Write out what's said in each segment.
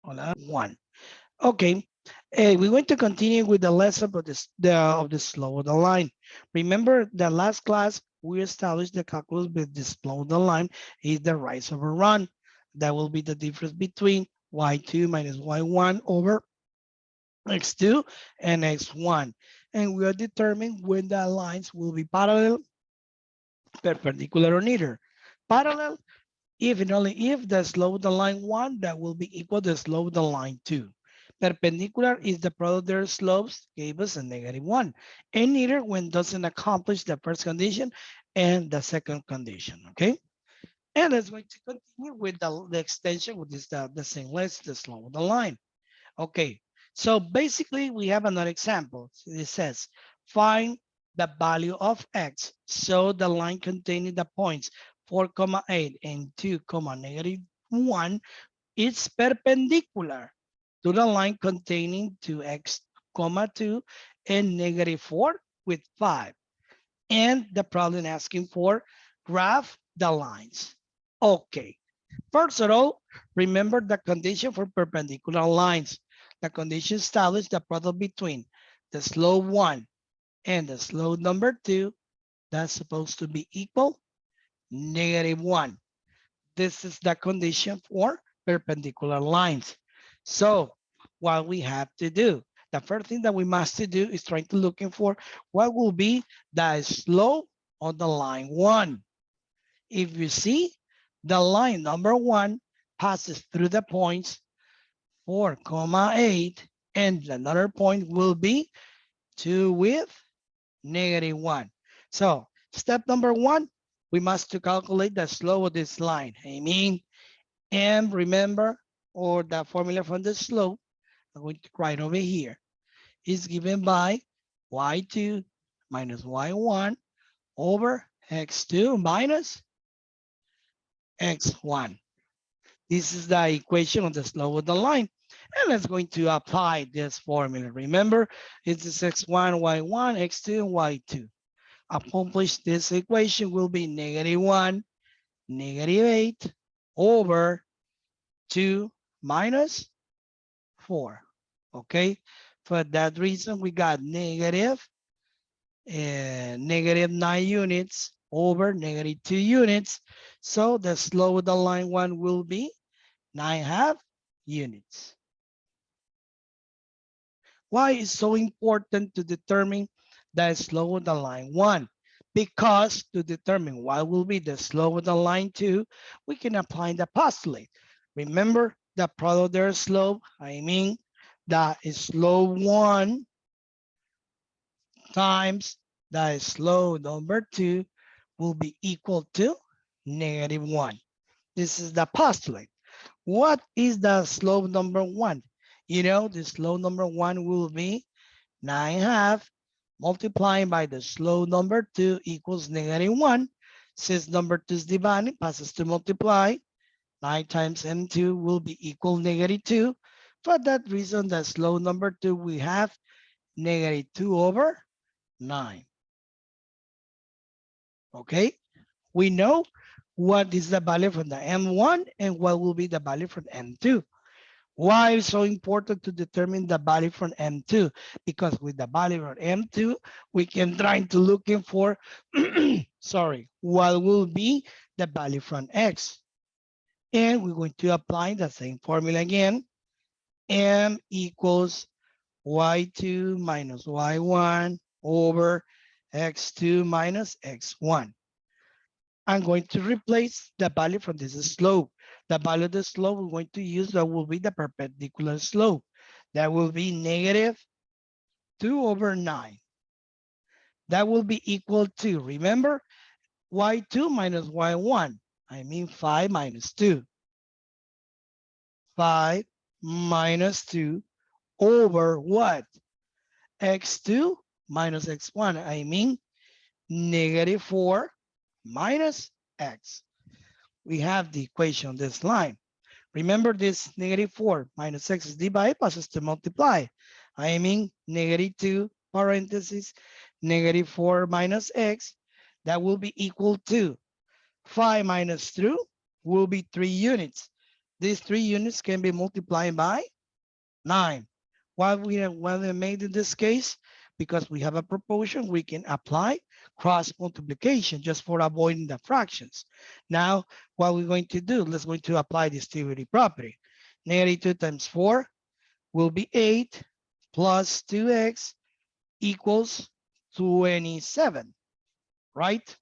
Hola, 1. Okay, we're going to continue with the lesson of this of the slope of the line. Remember the last class we established the calculus with the slope of the line is the rise over run. That will be the difference between y2 minus y1 over x2 and x1. And we are determining when the lines will be parallel, perpendicular, or neither. Parallel if and only if the slope of the line 1 that will be equal to the slope of the line 2. Perpendicular is the product of their slopes gave us a -1. And neither when doesn't accomplish the first condition and the second condition, okay? And let's going to continue with the extension, which is the same length, the slope of the line. Okay, so basically we have another example. It says, find the value of x. So the line containing the points 4,8 and 2, -1 is perpendicular to the line containing 2x, 2 and -4 with 5. And the problem asking for graph the lines. Okay, first of all, remember the condition for perpendicular lines. The condition established the product between the slope 1 and the slope number 2 that's supposed to be equal -1. This is the condition for perpendicular lines. So what we have to do, the first thing that we must do is trying to looking for what will be the slope on the line 1. If you see the line number 1 passes through the points 4,8 and another point will be 2 with -1. So step number 1, we must to calculate the slope of this line. I mean, and remember, or the formula from the slope, I'm going to write over here, is given by y2 minus y1 over x2 minus x1. This is the equation of the slope of the line. And let's going to apply this formula. Remember, it's x1, y1, x2, and y2. Accomplish this equation will be -1, -8 over 2 minus 4. Okay, for that reason, we got -9 units over -2 units. So the slope of the line 1 will be 9½ units. Why is so important to determine the slope of the line 1? Because to determine what will be the slope of the line 2, we can apply the postulate. Remember the product of their slope, I mean the slope 1 times the slope number 2 will be equal to -1. This is the postulate. What is the slope number 1? You know, the slope number 1 will be 9½ multiplying by the slope number 2 equals -1. Since number 2 is dividing, passes to multiply. 9 times n2 will be equal -2. For that reason, the slope number 2 we have -2 over 9. Okay, we know what is the value from the M1 and what will be the value from M2. Why is so important to determine the value from M2? Because with the value from M2, we can try to looking for, sorry, what will be the value from X. And we're going to apply the same formula again. M equals y2 minus y1 over x2 minus x1. I'm going to replace the value from this slope. The value of the slope we're going to use that will be the perpendicular slope. That will be -2 over 9. That will be equal to, remember, y2 minus y1. I mean 5 minus 2. 5 minus 2 over what? x2 minus x1. I mean -4 minus x. We have the equation on this line. Remember this -4 minus x is divided passes to multiply. I mean -2 parentheses -4 minus x. That will be equal to 5 minus 2 will be 3 units. These 3 units can be multiplied by 9. Why we made in this case? Because we have a proportion, we can apply cross multiplication just for avoiding the fractions. Now, what we're going to do, let's going to apply the stability property. Negative 2 times 4 will be 8 plus 2x equals 27, right?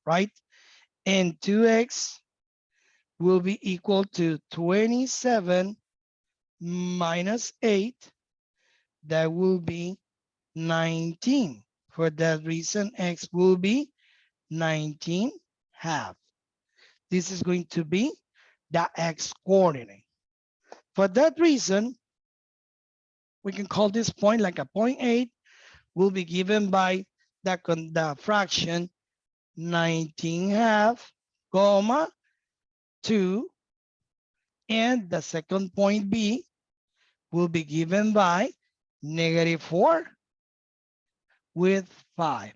Right? And 2x will be equal to 27 minus 8. That will be 19. For that reason, x will be 19 half. This is going to be the x coordinate. For that reason, we can call this point like a 0.8 will be given by the fraction 19 half, comma, 2, and the second point B will be given by negative 4 with 5.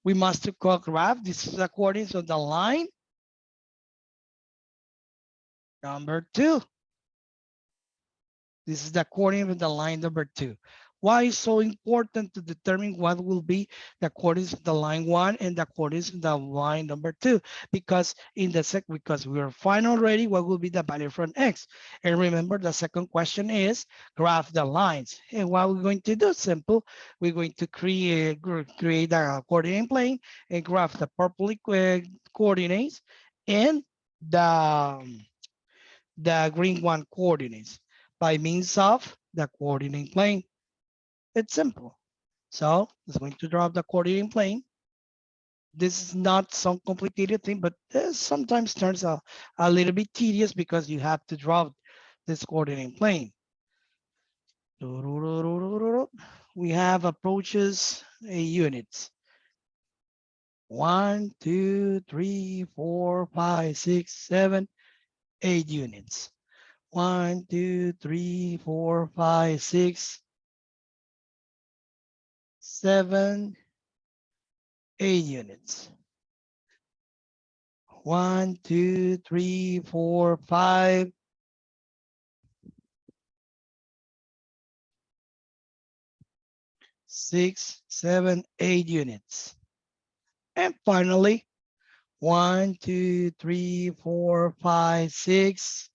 We must co-graph. This is according to the line number 2. This is the coordinate of the line number 2. Why is so important to determine what will be the coordinates of the line 1 and the coordinates of the line number 2? Because because we are fine already, what will be the value from x? And remember, the second question is graph the lines. And what we're going to do, simple, we're going to create a coordinate plane and graph the purple coordinates and the green one coordinates by means of the coordinate plane. It's simple. So it's going to draw the coordinate plane. This is not some complicated thing, but this sometimes turns out a little bit tedious because you have to draw this coordinate plane. We have approaches units. 1, 2, 3, 4, 5, 6, 7, 8 units. 1, 2, 3, 4, 5, 6, 7, 8 units. 1, 2, 3, 4, 5, 6, 7, 8 units. And finally, 1, 2, 3, 4, 5, 6,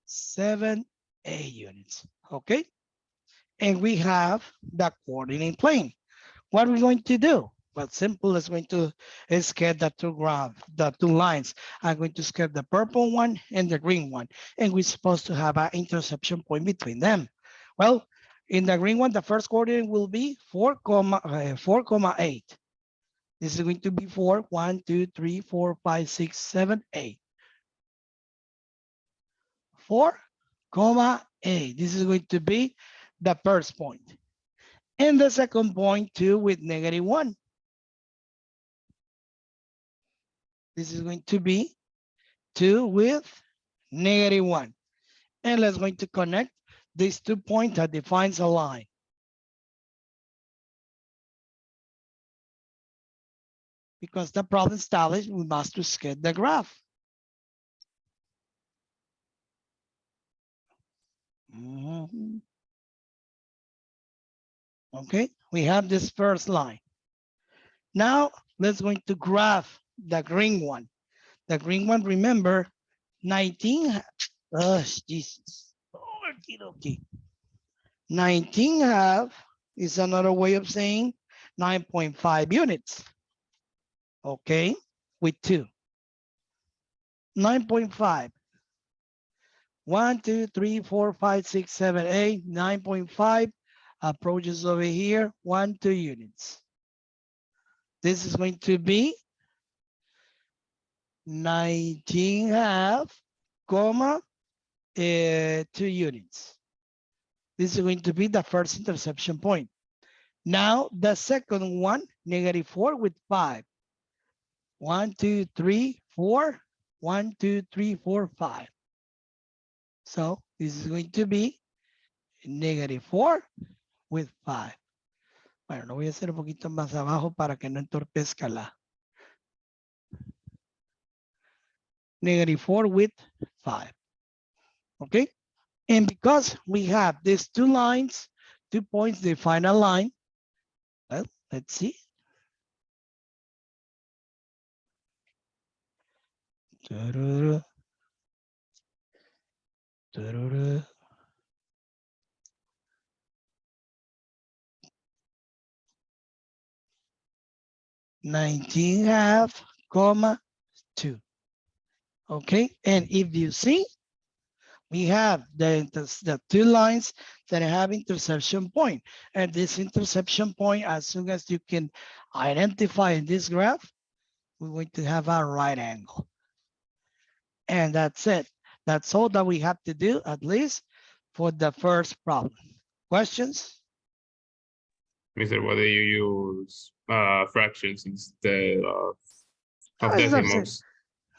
7, 8 units. Okay. And we have the coordinate plane. What are we going to do? Well, simple is going to sketch the two lines. I'm going to sketch the purple one and the green one. And we're supposed to have an intersection point between them. Well, in the green one, the first coordinate will be 4, 8. This is going to be 4, 1, 2, 3, 4, 5, 6, 7, 8. 4, 8. This is going to be the first point. And the second point, 2 with negative 1. This is going to be 2 with negative 1. And let's going to connect these 2 points that defines a line. Because the problem established, we must sketch the graph. Okay, we have this first line. Now, let's going to graph the green one. The green one, remember, 19, Jesus. Okay. 19 half is another way of saying 9.5 units. Okay, with 2. 9.5. 1, 2, 3, 4, 5, 6, 7, 8, 9.5 approaches over here, 1, 2 units. This is going to be 19 half, comma, 2 units. This is going to be the first intersection point. Now, the second one, negative 4 with 5. 1, 2, 3, 4. 1, 2, 3, 4, 5. So this is going to be negative 4 with 5. Bueno, lo voy a hacer un poquito más abajo para que no entorpezca -4 with 5. Okay? And because we have these two lines, 2 points define a line, well, let's see. Ta-da-da. Ta-da-da. 19.5, comma, 2. Okay, and if you see, we have the two lines that have intersection point. And this intersection point, as soon as you can identify in this graph, we're going to have a right angle. And that's it. That's all that we have to do, at least for the first problem. Questions? Mr. Whether you use fractions instead of As I've said, decimals.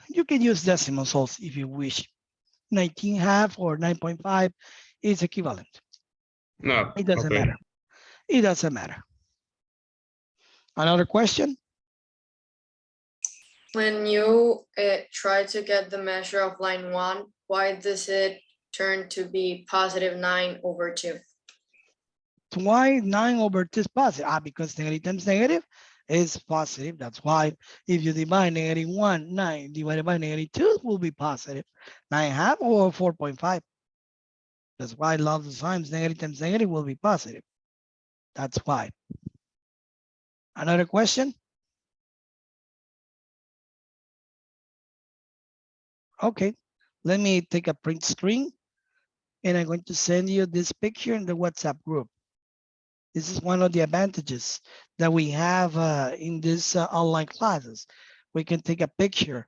you can use decimals also if you wish. 19.5 or 9.5 is equivalent. No, It doesn't okay. matter. It doesn't matter. Another question? When you try to get the measure of line 1, why does it turn to be positive 9/2? Why 9/2 is positive? Because negative times negative is positive. That's why if you divide -1, 9 divided by -2 will be positive. 9.5 or 4.5. That's why lots of times negative times negative will be positive. That's why. Another question? Okay, let me take a print screen and I'm going to send you this picture in the WhatsApp group. This is one of the advantages that we have in these online classes. We can take a picture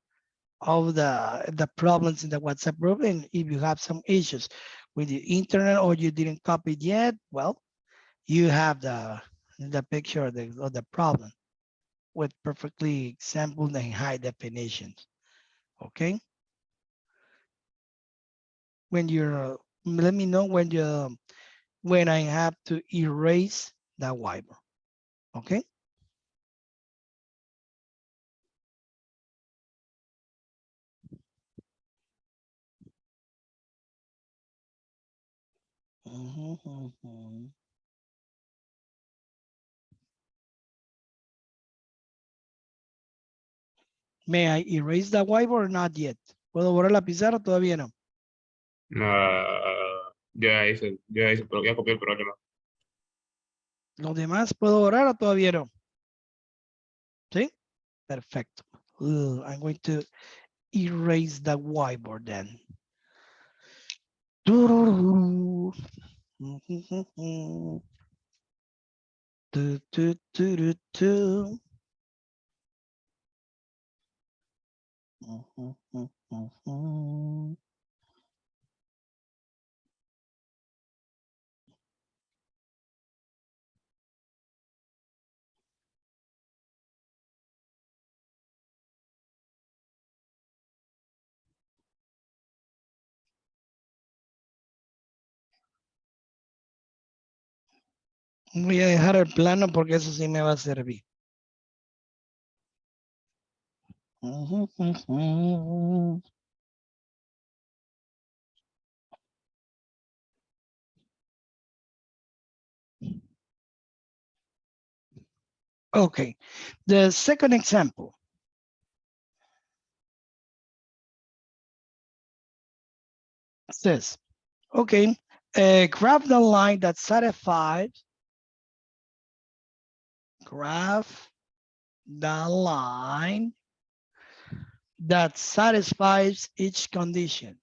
of the problems in the WhatsApp group, and if you have some issues with the internet or you didn't copy it yet, well, you have the picture of the problem with perfectly example and high definitions. Okay. When you're, let me know when I have to erase that whiteboard. Okay. May I erase the whiteboard or not yet? ¿Puedo borrar la pizarra? Todavía no. Ya copié el problema. ¿Los demás puedo borrar o todavía no? ¿Sí? Perfecto. I'm going to erase the whiteboard then. Voy a dejar el plano porque eso sí me va a servir. Okay, the second example. Says, okay, graph the line that satisfies, graph the line that satisfies each condition.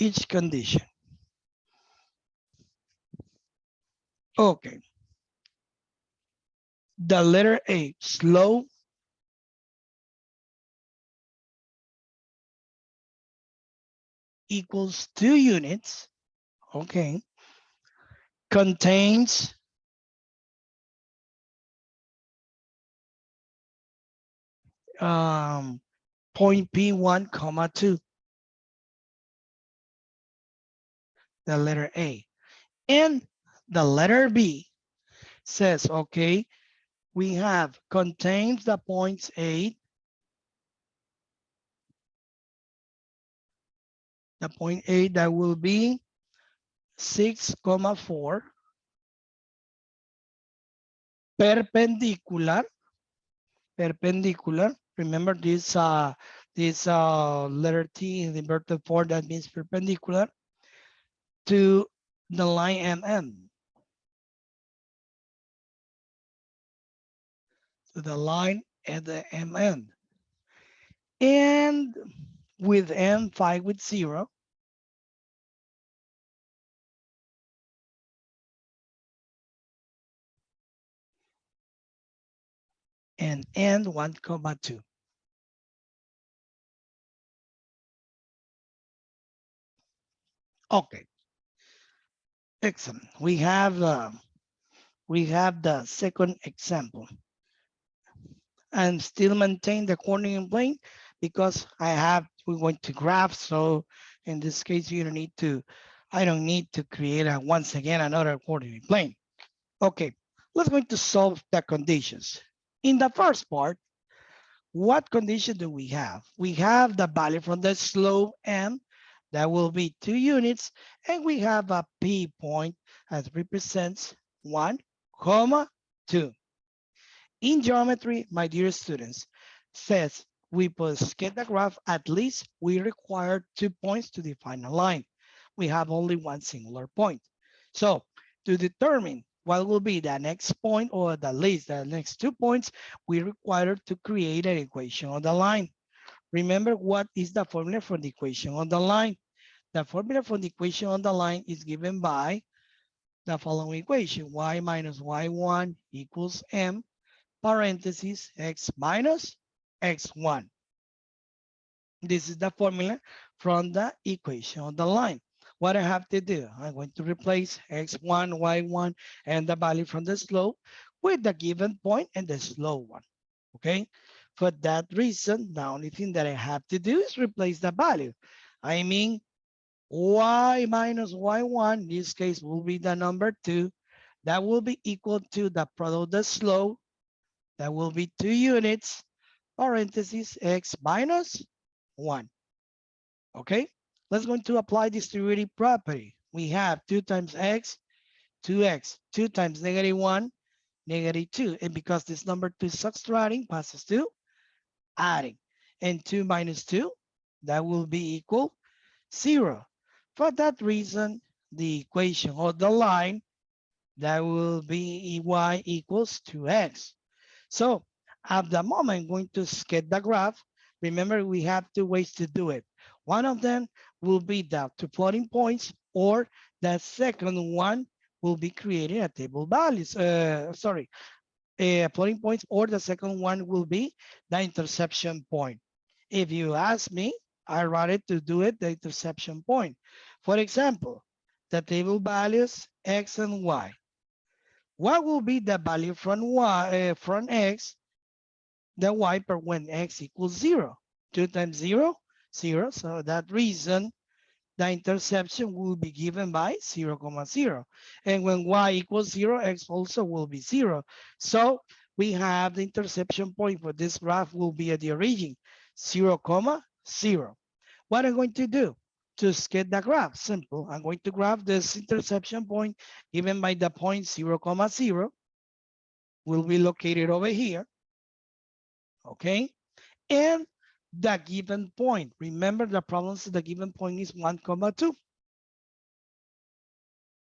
Each condition. Okay. The letter A, slow, equals 2 units. Okay. Contains point P1, comma 2, the letter A. And the letter B says, okay, we have contains the points 8, the point 8 that will be 6, comma 4, perpendicular, perpendicular. Remember this letter T in the inverted form, that means perpendicular to the line MM. To the line at the MM. And with M5 with 0. And N 1, comma 2. Okay, excellent. We have the second example, and still maintain the coordinating plane because we went to graph. So in this case, I don't need to create once again another coordinating plane. Okay, let's going to solve the conditions. In the first part, what condition do we have? We have the value from the slope M, that will be 2 units, and we have a P point that represents 1, comma 2. In geometry, my dear students, says we must get the graph, at least we require 2 points to define a line. We have only one singular point. So to determine what will be the next point, or at least the next 2 points, we require to create an equation on the line. Remember, what is the formula for the equation on the line? The formula for the equation on the line is given by the following equation: y minus y1 equals m parentheses x minus x1. This is the formula from the equation on the line. What I have to do, I'm going to replace x1, y1, and the value from the slope with the given point and the slope one, okay? For that reason, the only thing that I have to do is replace the value. I mean, y minus y1, in this case, will be the number 2. That will be equal to the product of the slope. That will be 2 units, parentheses, x minus 1. Okay, let's go to apply distributive property. We have 2 times x, 2x, 2 times -1, -2. And because this number 2 is subtracting, passes to adding. And 2 minus 2, that will be equal 0. For that reason, the equation of the line, that will be y equals 2x. So at the moment, I'm going to sketch the graph. Remember, we have 2 ways to do it. One of them will be the 2 plotting points, or the second one will be creating a table values. Plotting points, or the second one will be the interception point. If you ask me, I rather to do it the interception point. For example, the table values x and y. What will be the value from from x, the y per when x equals 0? 2 times 0, 0. So that reason, the interception will be given by 0, 0. And when y equals 0, x also will be 0. So we have the interception point for this graph will be at the origin, 0, 0. What I'm going to do to sketch the graph? Simple. I'm going to graph this interception point given by the point 0, 0, will be located over here. Okay. And the given point. Remember, the problem is the given point is 1, 2.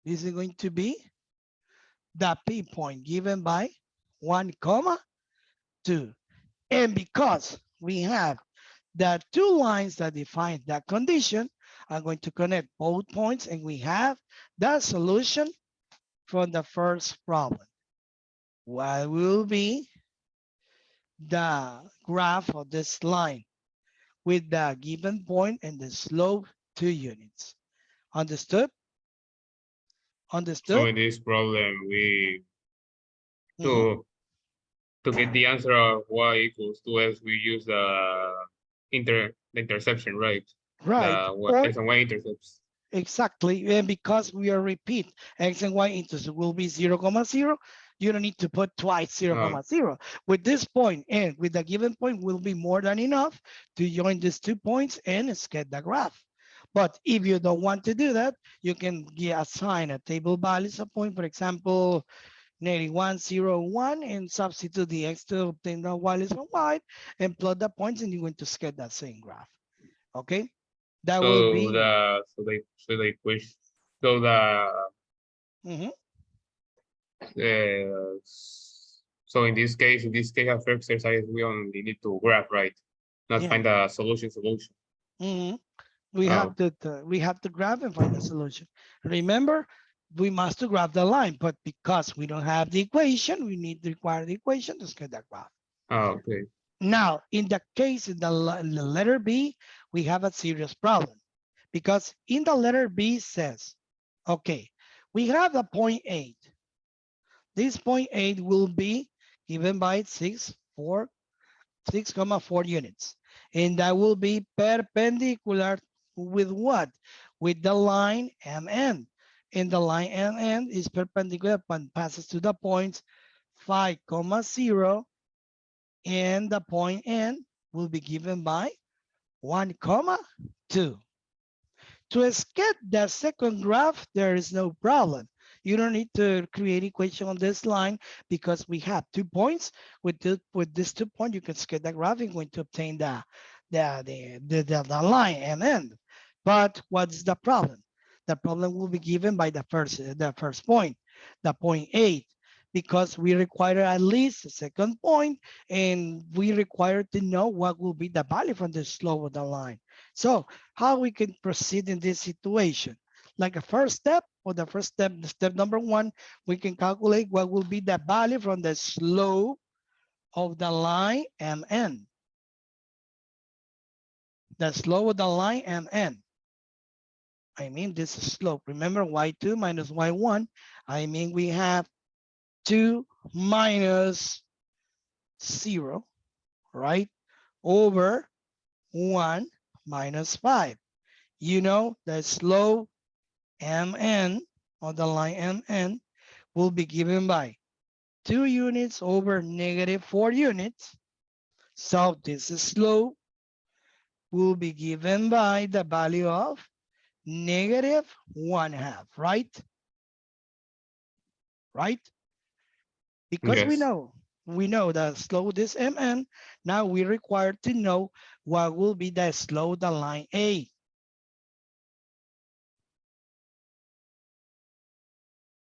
This is going to be the P point given by 1, 2. And because we have the 2 lines that define that condition, I'm going to connect both points, and we have the solution from the first problem. What will be the graph of this line with the given point and the slope 2 units? Understood? So Understood? in this problem, we Mhm. to to get the answer of y equals 2x, we use the interception, right? Right. The Or x and y intercepts. exactly, and because we are repeat, x and y intercept will be 0, comma 0, you don't need to put twice 0, Oh, comma 0. With this point and with the given point will be more than enough to join these 2 points and sketch the graph. But if you don't want to do that, you can assign a table values a point, for example, -1, 0, 1, and substitute the x to obtain the values from y and plot the points, and you're going to sketch that same graph. Okay, that will so be. they push so Mhm. uh, so in this case after exercise we only need to graph, right? Not Yeah. find a solution. Mhm. We Oh, have to grab and find the solution. Remember, we must to grab the line, but because we don't have the equation, we need to require the equation to get that graph. okay. Now, in the case in the letter B, we have a serious problem because in the letter B says, okay, we have a point 8. This point 8 will be given by 6,4 units. And that will be perpendicular with what? With the line MN. And the line MN is perpendicular and passes to the points 5,0, and the point N will be given by 1,2. To sketch the second graph, there is no problem. You don't need to create equation on this line because we have 2 points. With this 2 point, you can sketch the graph and going to obtain the line and end. But what's the problem? The problem will be given by the first point, the point 8, because we require at least a second point, and we require to know what will be the value from the slope of the line. So how we can proceed in this situation? Like a first step, or the first step, step number 1, we can calculate what will be the value from the slope of the line MN. The slope of the line MN. I mean, this is slope. Remember, y2 minus y1. I mean, we have 2 minus 0, right? Over 1 minus 5. You know, the slope MN on the line MN will be given by 2 units over -4 units. So this slope will be given by the value of -1/2, right? Right? Because Yes. we know the slope is MN. Now we require to know what will be the slope of the line A.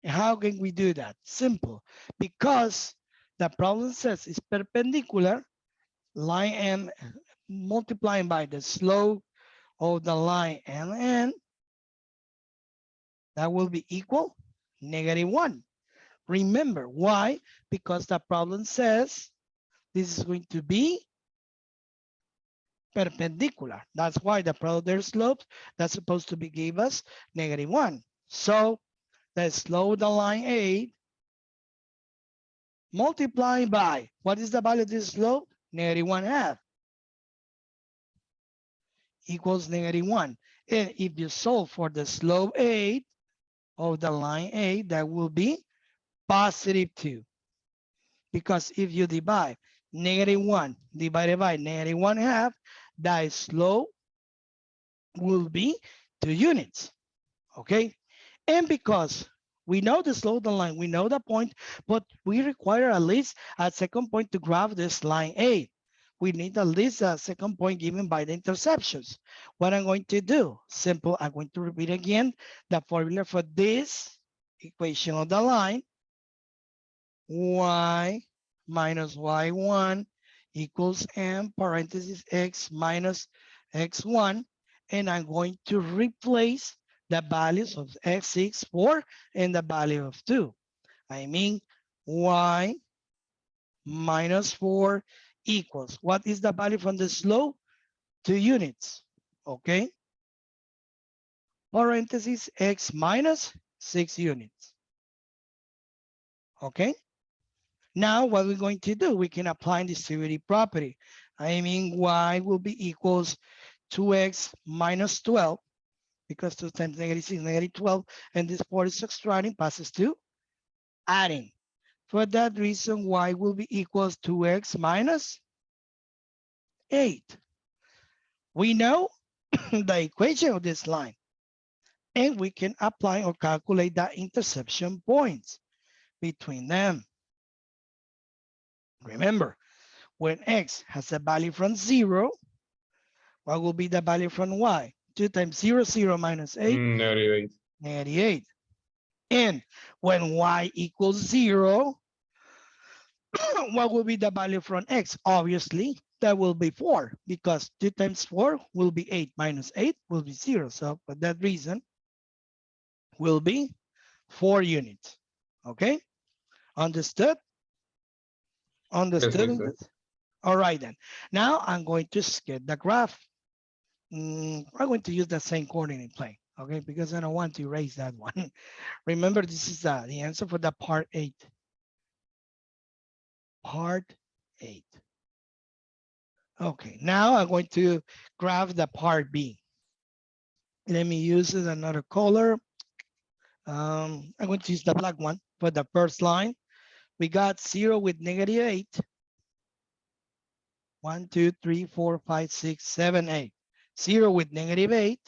How can we do that? Simple. Because the problem says it's perpendicular, line M multiplying by the slope of the line MN, that will be equal -1. Remember, why? Because the problem says this is going to be perpendicular. That's why the product of their slopes, that's supposed to be give us -1. So the slope of the line A multiplied by, what is the value of this slope? -1/2 equals -1. And if you solve for the slope A of the line A, that will be +2. Because if you divide -1 divided by -1/2, the slope will be 2 units, okay? And because we know the slope of the line, we know the point, but we require at least a second point to graph this line A. We need at least a second point given by the interceptions. What I'm going to do, simple, I'm going to repeat again the formula for this equation of the line. Y minus y1 equals m parentheses x minus x1. And I'm going to replace the values of x6, 4, and the value of 2. I mean, y minus 4 equals, what is the value from the slope? 2 units, okay? Parentheses x minus 6 units, okay? Now what we're going to do, we can apply distributive property. I mean, y will be equals 2x minus 12, because 2 times negative 6 negative 12, and this 4 is subtracting, passes to adding. For that reason, y will be equals 2x minus 8. We know the equation of this line, and we can apply or calculate the intersection points between them. Remember, when x has a value from 0, what will be the value from y? 2 times 0, 0 minus 8, Negative 8. negative 8. And when y equals 0, what will be the value from x? Obviously, that will be 4, because 2 times 4 will be 8, minus 8 will be 0. So for that reason, will be 4 units. Okay? Understood? Yes, Understood? mister. All right, then. Now I'm going to sketch the graph. I'm going to use the same coordinate plane, okay? Because I don't want to erase that one. Remember, this is the answer for the part 8. Part 8. Okay, now I'm going to graph the part B. Let me use another color. I'm going to use the black one for the first line. We got 0 with negative 8. 1, 2, 3, 4, 5, 6, 7, 8. 0 with negative 8.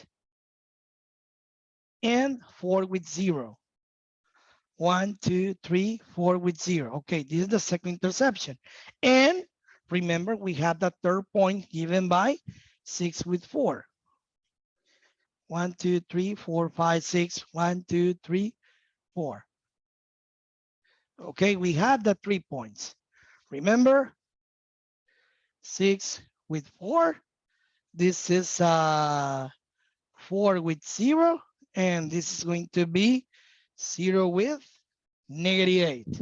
And 4 with 0. 1, 2, 3, 4 with 0. Okay, this is the second interception. And remember, we have the third point given by 6 with 4. 1, 2, 3, 4, 5, 6. 1, 2, 3, 4. Okay, we have the 3 points. Remember, 6 with 4. This is 4 with 0. And this is going to be 0 with negative 8.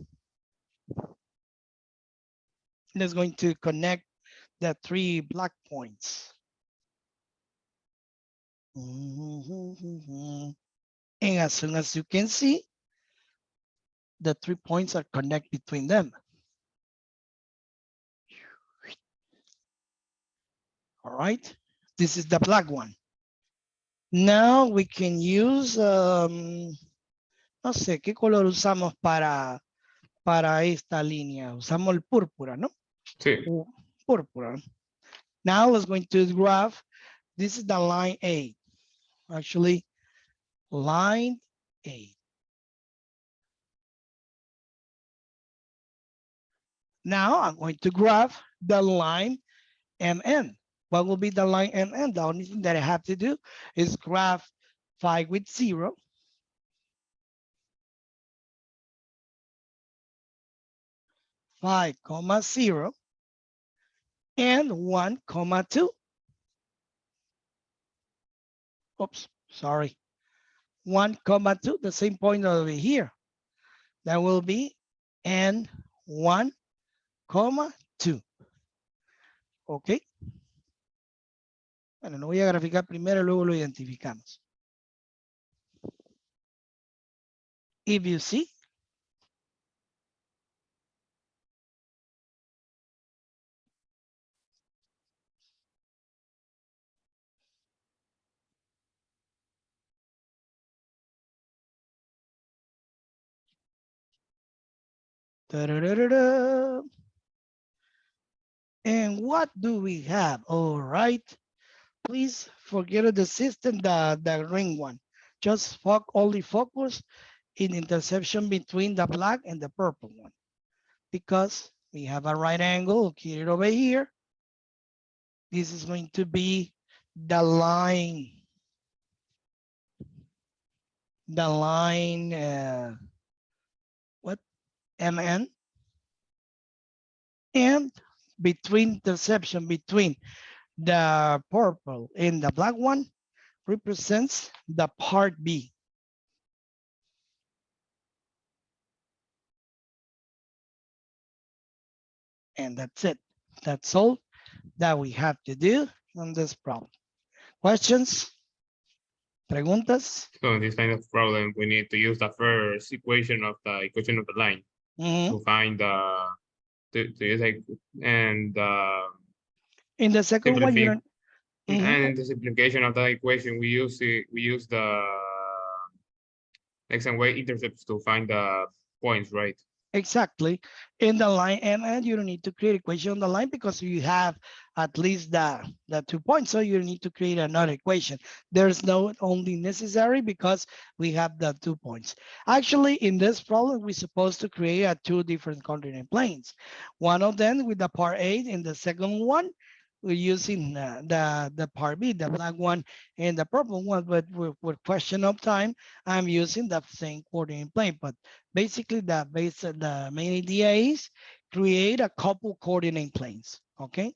That's going to connect the 3 black points. And as soon as you can see, the 3 points are connected between them. All right, this is the black one. Now we can use, no sé, ¿qué color usamos para esta línea? Usamos el púrpura, ¿no? Sí. Púrpura. Now let's go into the graph. This is the line A. Actually, line A. Now I'm going to graph the line MN. What will be the line MN? The only thing that I have to do is graph 5 with 0. 5, 0, and 1, 2. Oops, sorry. 1, 2, the same point over here. That will be N1, 2. Ok. Bueno, no voy a graficar primero, luego lo identificamos. If you see, and what do we have? All right. Please forget the system, the ring one. Just only focus in intersection between the black and the purple one. Because we have a right angle located over here. This is going to be the line. The line, what? MN. And between intersection between the purple and the black one represents the part B. And that's it. That's all that we have to do on this problem. Questions? Preguntas? So in this kind of problem, we need to use the first equation of the line to find the to use like and In the second one, you simplify don't. Mhm. and in the simplification of that equation we use the x and y intercepts to find the points, right? Exactly. In the line, and you don't need to create equation on the line because you have at least the 2 points. So you need to create another equation. There's no only necessary because we have the 2 points. Actually, in this problem, we're supposed to create two different coordinate planes. One of them with the part A, and the second one we're using the part B, the black one and the purple one. But with question of time, I'm using the same coordinate plane. But basically, the main idea is create a couple coordinate planes. Okay,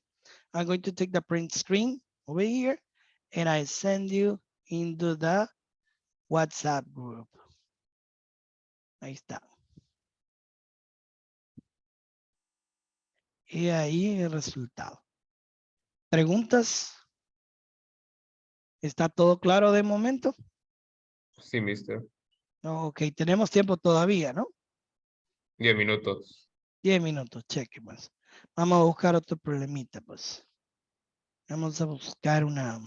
I'm going to take the print screen over here, and I send you into the WhatsApp group. Ahí está. Y ahí el resultado. ¿Preguntas? ¿Está todo claro de momento? Sí, mister. Ok, tenemos tiempo todavía, ¿no? 10 minutos. 10 minutos, cheque, pues. Vamos a buscar otro problemita, pues. Vamos a buscar una.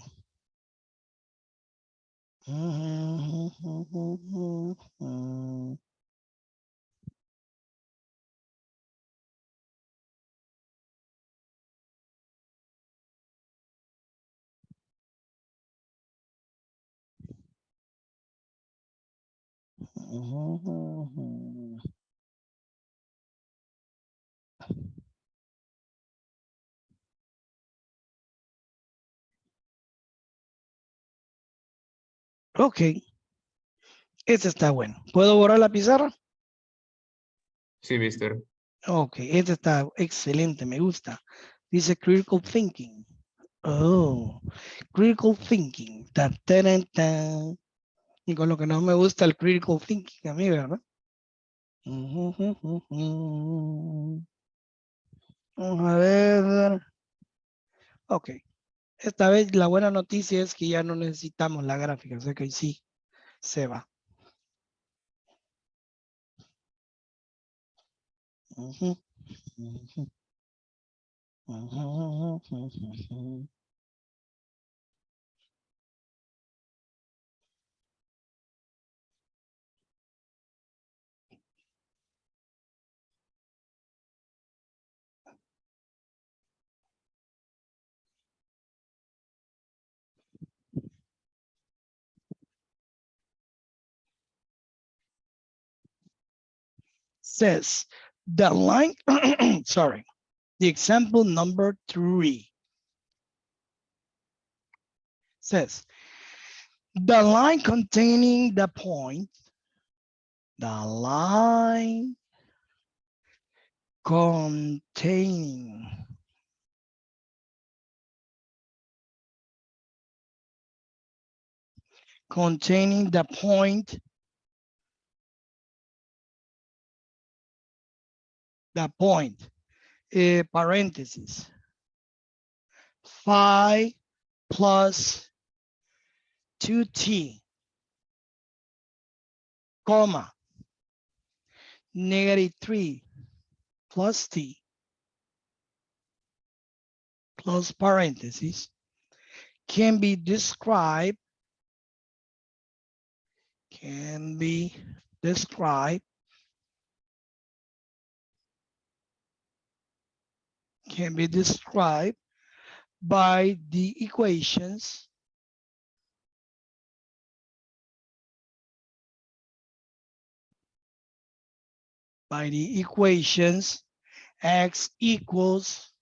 Ok, este está bueno. ¿Puedo borrar la pizarra? Sí, mister. Ok, este está excelente, me gusta. Dice critical thinking. Oh, critical thinking. Tan, tan, tan. Y con lo que no me gusta el critical thinking a mí, ¿verdad? Vamos a ver. Ok, esta vez la buena noticia es que ya no necesitamos la gráfica, o sea que sí, se va. Says the line, sorry, the example number 3 says the line containing the point, the line containing the point, parentheses, 5 plus 2t, comma, -3 plus t, close parentheses, can be described by the equations x equals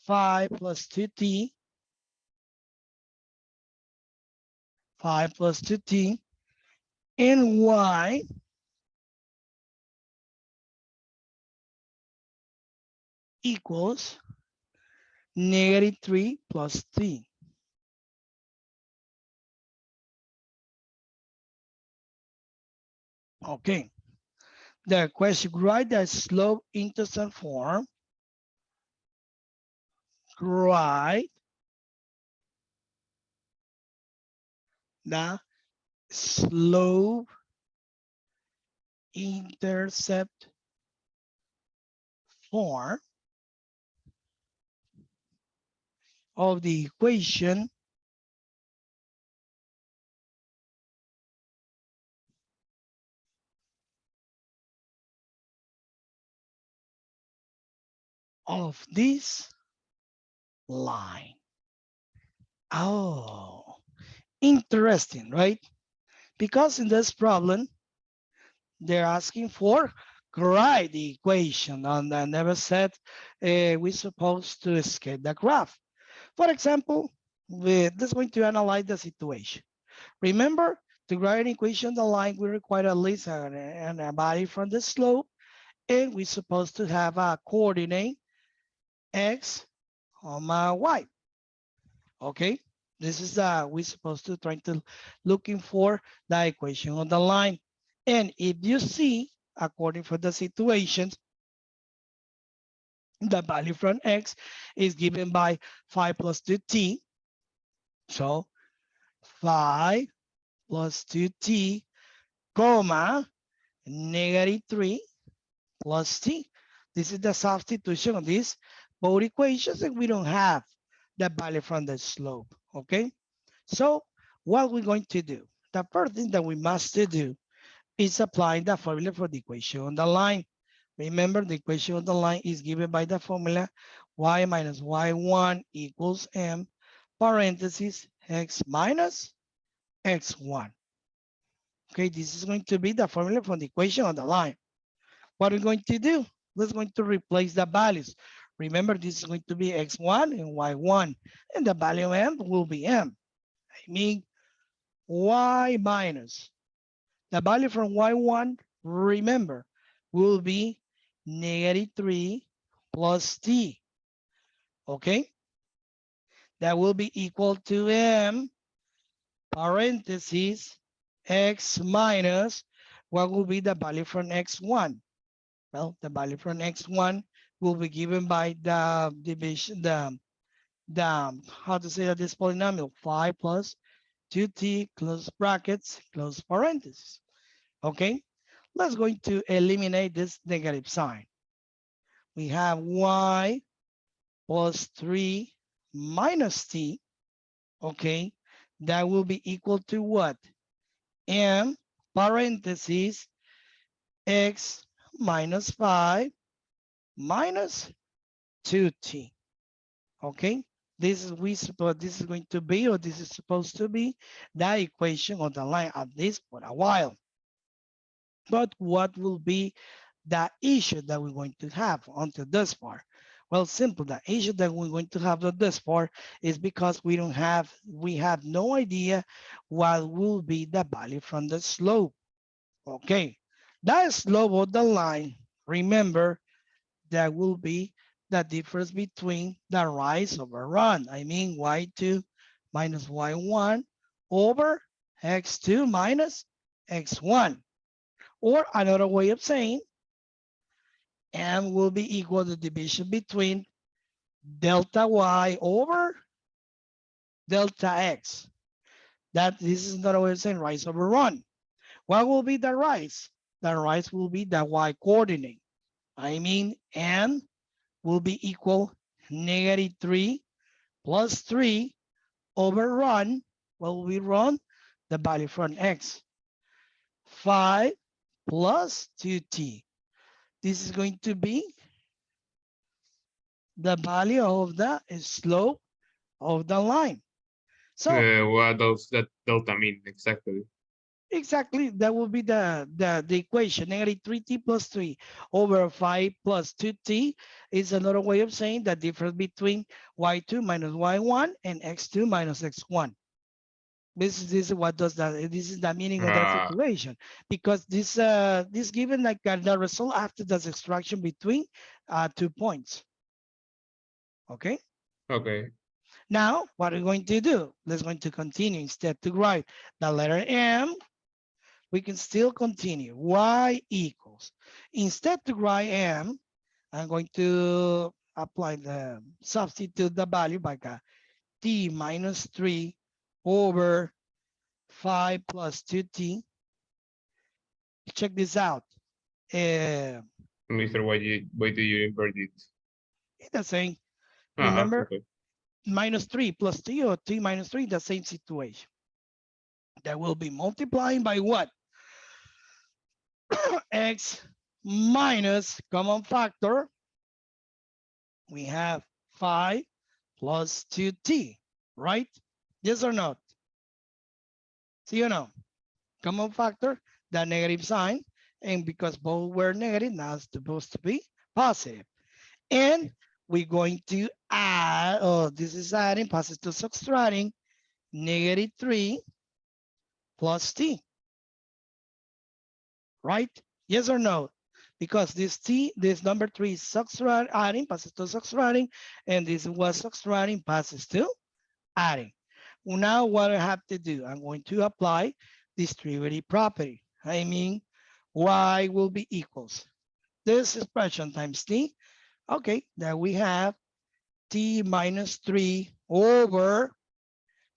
5 plus 2t, 5 plus 2t, and y equals -3 plus t. Okay. The question, write the slope intercept form. Write the slope intercept form of the equation of this line. Oh, interesting, right? Because in this problem, they're asking for write the equation, and I never said we're supposed to escape the graph. For example, we're just going to analyze the situation. Remember, to write an equation on the line, we require at least a value from the slope, and we're supposed to have a coordinate x, y. Okay, this is we're supposed to try to looking for the equation on the line. And if you see, according for the situations, the value from x is given by 5 plus 2t. So 5 plus 2t, comma, -3 plus t. This is the substitution of these both equations, and we don't have the value from the slope, okay? So what we're going to do, the first thing that we must do is applying the formula for the equation on the line. Remember, the equation on the line is given by the formula y minus y1 equals m parentheses x minus x1. Okay, this is going to be the formula for the equation on the line. What are we going to do? We're going to replace the values. Remember, this is going to be x1 and y1, and the value of m will be m. I mean, y minus the value from y1, remember, will be -3 plus t. Okay, that will be equal to m parentheses x minus what will be the value from x1. Well, the value from x1 will be given by the division, the how to say that this polynomial, 5 plus 2t close brackets, close parentheses. Okay, let's going to eliminate this negative sign. We have y plus 3 minus t. Okay, that will be equal to what? M parentheses x minus 5 minus 2t. Okay, this is this is going to be, or this is supposed to be, the equation on the line, at least for a while. But what will be the issue that we're going to have onto this part? Well, simple. The issue that we're going to have on this part is because we have no idea what will be the value from the slope. Okay, that slope of the line, remember, that will be the difference between the rise over run. I mean, y2 minus y1 over x2 minus x1. Or another way of saying, m will be equal to division between delta y over delta x. That this is another way of saying rise over run. What will be the rise? The rise will be the y coordinate. I mean, m will be equal -3 plus 3 over run. What will we run? The value from x. 5 plus 2t. This is going to be the value of the slope of the line. So What does that delta mean exactly? exactly, that will be the equation. -3t plus 3 over 5 plus 2t is another way of saying the difference between y2 minus y1 and x2 minus x1. This is what does that. This is the meaning of that Uh, situation, because this given like the result after the extraction between 2 points. Okay. okay. Now, what are we going to do? Let's going to continue. Instead to write the letter M, we can still continue. Y equals. Instead to write M, I'm going to apply the substitute the value by t minus 3 over 5 plus 2t. Check this out. Mr. Why do you invert it? It's the same. Ah, Remember, okay. minus 3 plus t or t minus 3, the same situation. That will be multiplying by what? X minus common factor. We have 5 plus 2t, right? Yes or not? See or no? Common factor, that negative sign. And because both were negative, now it's supposed to be positive. And we're going to add, oh, this is adding, passes to subtracting, negative 3 plus t, right? Yes or no? Because this t, this number 3 is subtracting, adding, passes to subtracting, and this was subtracting, passes to adding. Now what I have to do, I'm going to apply distributive property. I mean, y will be equals this expression times t. Okay, that we have t minus 3 over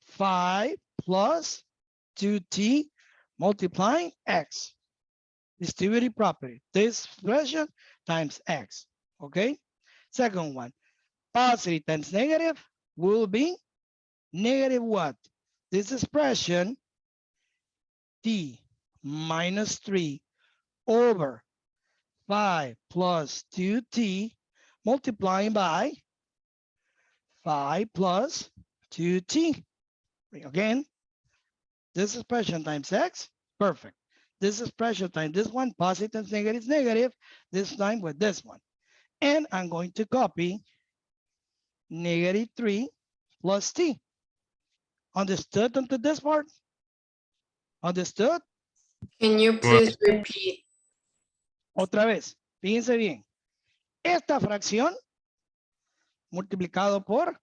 5 plus 2t multiplying x. Distributive property. This expression times x. Okay. Second one, positive times negative will be negative what? This expression t minus 3 over 5 plus 2t multiplying by 5 plus 2t. Again, this expression times x, perfect. This expression times this one, positive times negative is negative, this time with this one. And I'm going to copy negative 3 plus t. Understood unto this part? Understood? Can you please repeat? Otra vez, fíjense bien. Esta fracción multiplicado por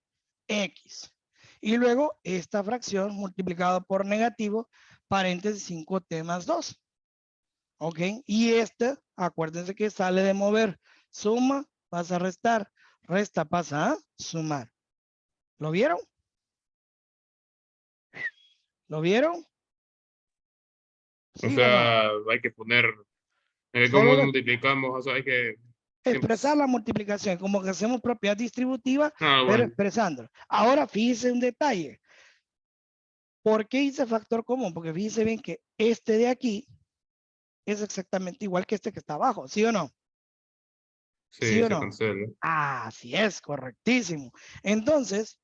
x. Y luego esta fracción multiplicado por negativo, paréntesis 5t más 2. ¿Ok? Y este, acuérdense que sale de mover. Suma, pasa a restar. Resta, pasa a sumar. ¿Lo vieron? ¿Lo vieron? O ¿Sí o no? sea, hay que poner, Solo ¿cómo de multiplicamos? O sea, hay que siempre. expresar la multiplicación, como que hacemos propiedad distributiva, Ah, pero bueno, expresando. Ahora, fíjense un detalle. ¿Por qué hice factor común? Porque fíjense bien que este de aquí es exactamente igual que este que está abajo, ¿sí o no? ¿Sí sí, o se no? cancela. Así es, correctísimo. Entonces,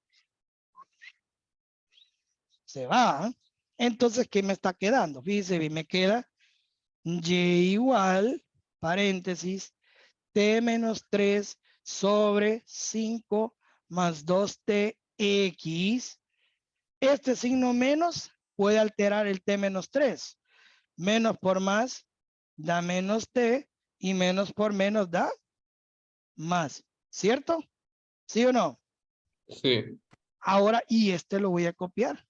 se va. Entonces, ¿qué me está quedando? Fíjense bien, me queda y igual, paréntesis, t menos 3 sobre 5 más 2tx. Este signo menos puede alterar el t menos 3. Menos por más da menos t y menos por menos da más. ¿Cierto? ¿Sí o no? Sí, Ahora, y este lo voy a copiar.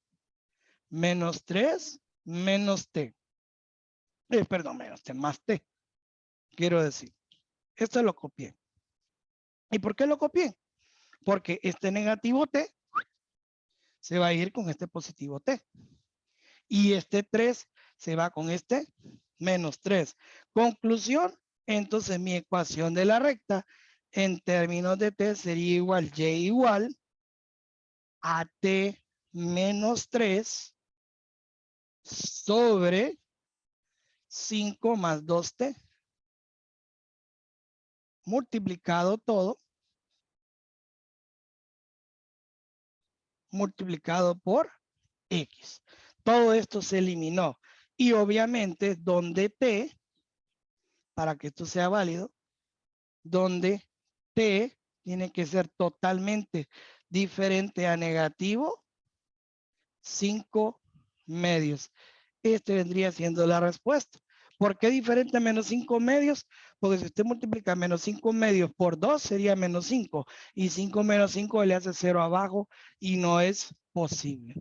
Menos 3 menos t. Perdón, menos t más t. Quiero decir, esto lo copié. ¿Y por qué lo copié? Porque este negativo t se va a ir con este positivo t. Y este 3 se va con este menos 3. Conclusión, entonces mi ecuación de la recta en términos de t sería igual y igual a t menos 3 sobre 5 más 2t multiplicado todo multiplicado por x. Todo esto se eliminó. Y obviamente donde t, para que esto sea válido, donde t tiene que ser totalmente diferente a negativo 5 medios. Este vendría siendo la respuesta. ¿Por qué diferente a menos 5 medios? Porque si usted multiplica menos 5 medios por 2 sería menos 5. Y 5 menos 5 le hace 0 abajo y no es posible.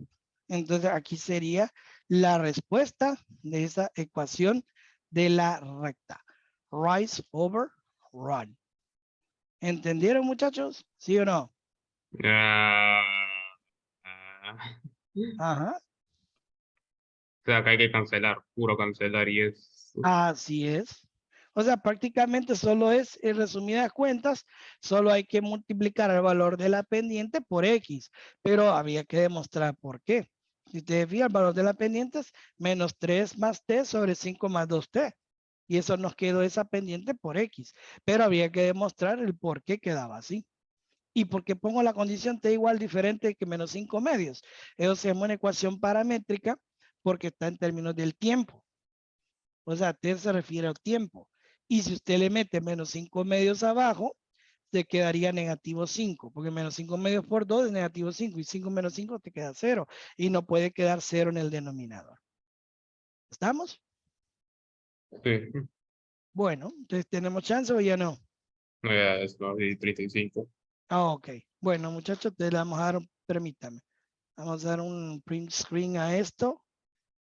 Entonces aquí sería la respuesta de esa ecuación de la recta. Rise over run. ¿Entendieron, muchachos? ¿Sí o no? ah, Ajá. o sea, que hay que cancelar, puro cancelar y es. Así es. O sea, prácticamente solo es, en resumidas cuentas, solo hay que multiplicar el valor de la pendiente por X, pero había que demostrar por qué. Si ustedes fijan, el valor de la pendiente es menos 3 más T sobre 5 más 2T. Y eso nos quedó esa pendiente por X, pero había que demostrar el por qué quedaba así. ¿Y por qué pongo la condición T igual diferente que menos 5 medios? Eso se llama una ecuación paramétrica porque está en términos del tiempo. O sea, T se refiere al tiempo. Y si usted le mete menos 5 medios abajo, te quedaría negativo 5, porque menos 5 medios por 2 es negativo 5, y 5 menos 5 te queda 0, y no puede quedar 0 en el denominador. ¿Estamos? Sí, Bueno, entonces tenemos chance o ya no. no, ya es no, y 35. Ah, ok. Bueno, muchachos, te le vamos a dar, permítame, vamos a dar un print screen a esto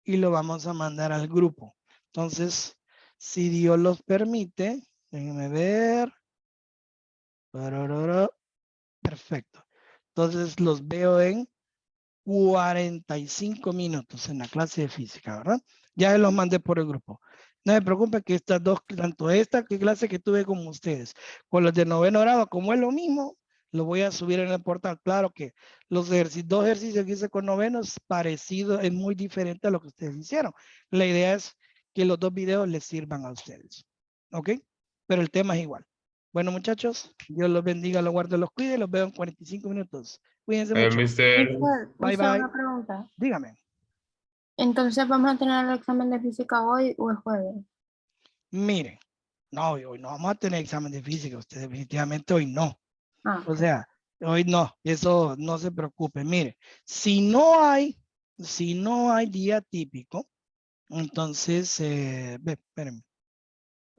y lo vamos a mandar al grupo. Entonces, si Dios los permite, déjenme ver. Perfecto. Entonces los veo en 45 minutos en la clase de física, ¿verdad? Ya los mandé por el grupo. No me preocupe que estas dos, tanto esta clase que tuve con ustedes, con los de noveno grado, como es lo mismo, lo voy a subir en el portal. Claro que los dos ejercicios que hice con noveno es parecido, es muy diferente a lo que ustedes hicieron. La idea es que los dos videos les sirvan a ustedes. ¿Ok? Pero el tema es igual. Bueno, muchachos, Dios los bendiga, los guarde, los cuide. Los veo en 45 minutos. Cuídense mucho. Mister, Bye, Mister, bye. una pregunta. Dígame. Entonces, ¿vamos a tener el examen de física hoy o el jueves? Miren, no, hoy no vamos a tener examen de física. Usted definitivamente hoy no. Ah, O sea, hoy no. Eso no se preocupe. Mire, si no hay día típico, entonces, espérenme.